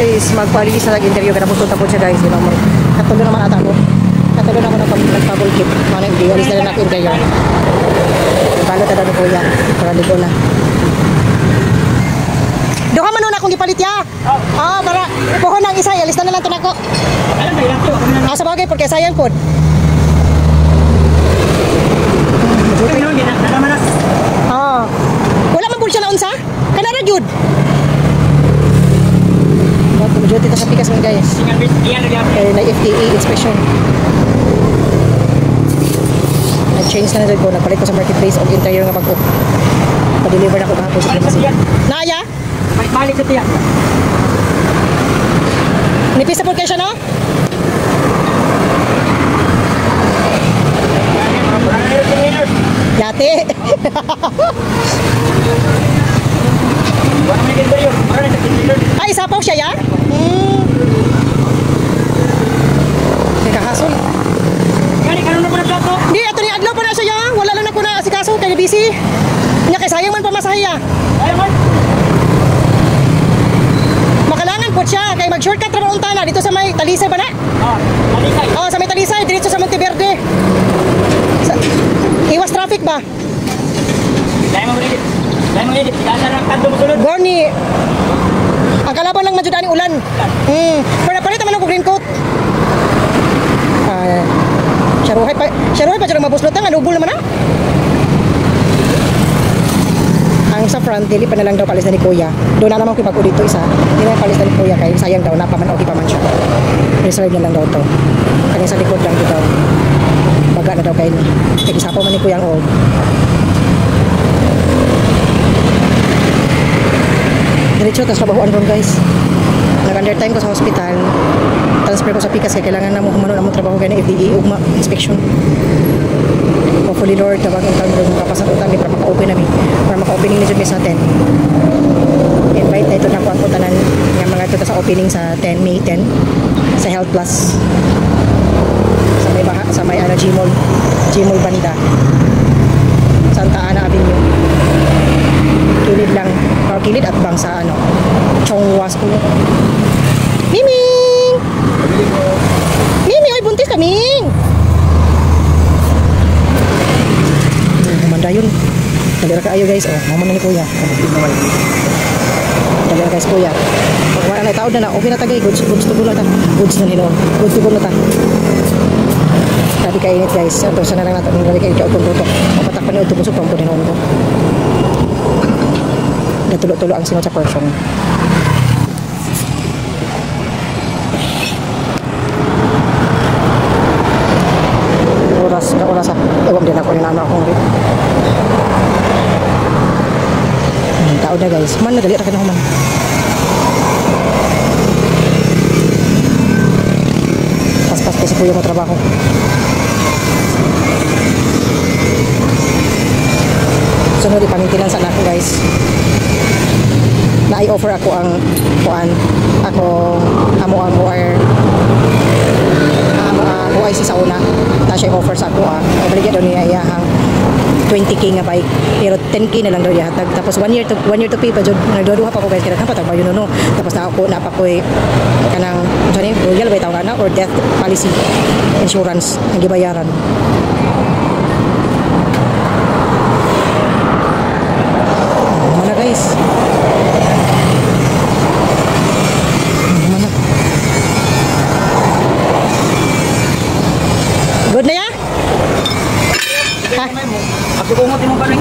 guys, magpa-release na nag-interview kaya pupunta po siya guys. Katulo naman ata ko. Katulo naman ako nagpa-ball kit. Mga nag-release na rin ako interior. Balot na daw na kuya. Para ligo na. Doon ka man nun akong gipalit ya. Para puhon ng isa. Alis na lang ito na ko. Sa bagay, porque sayang po. Wala man po siya na unsa? Kanara gyud. Duty ta sa pikas mga guys. Na FTA inspection. Nag-change na rin ko. Nagpalit ko sa marketplace o interior nga bago. Pa-deliver na ko kahapon sa pharmacy. Naya? Balik sa tiyak. Nipis na po kayo siya, no? Yate. Ay, sapaw siya ya? Kahasol. Hindi, ito ni Adlaw pa na siya ya. Wala lang na ko na asikaso, kaya busy. Nga kay sayang man pamasahe ya. Makalangan po siya, kaya mag-shortcut naman unta na dito sa may Talisay ba na? Talisay. Sa may Talisay, dito sa Monteverde. Iwas traffic ba? Gorni. Ang kalaban lang madyod ani ulan. Pero palit naman ako green coat. Siyaruhay pa dyan mabuslot ang anubol naman Ang sa front, dili pa na lang daw palis na ni Kuya. Doon na naman ko pag dito isa. Hindi na palis na ni Kuya kaya sayang daw, napaman o di pa man siya. Reserve na lang daw to. Kanya sa likod lang dito. Baga na daw kayo ni. Nag-isapaw man ni Kuya ang old. Diretso, tapos trabahoan ron guys. Nag-undertime ko sa hospital. Transfer ko sa Pikas kaya kailangan na mo kumano na mo trabaho kaya na FDA ugma inspection. Hopefully Lord, tawag ang taon doon kapasakutan para maka-open namin. Para maka-opening ni Jumay sa 10. Invite na ito na po ang putanan ng mga ito sa opening sa 10, May 10 sa Health Plus. Sa may Gmall Banda. Santa Ana Avenue. Kilid lang. Kilid at bang sa Chongwa School. Miming! Miming! Oy, buntis ka, Ming! Kumanda yun. Dalira ka ayo guys. Mama na ni Kuya. Dalira guys Kuya. Pag wala na itaod na okay na tagay. Goods to go na ta. Goods na nilo. Goods to go na ta. Tadi kainit guys. Ito, sana lang natin. Nagari kayo ito kung tutok. Papatak pa niyo ito. Busog pang po din ko. Tulo-tulo ang sinot sa person. Oras ewan din ako yung anak akong rin. Tao na guys. Man, nadali rakan ako man. Pas-pas kasi po yung trabaho. Sunod ipamintinan sa anak ko guys. Na-i-offer ako ang OIC sa una na siya i-offer sa ako baligyan daw niya iyahang 20k nga bike pero 10k na lang daw ihatag tapos 1 year to pay pa jud nagduduha pa ko guys kaya kapag ba yun no tapos na pa ko kanang sanin royal ba tawag na or death policy insurance ang gibayaran mana guys. Good na ya? Ha? Ako ko mo tinong pa rin.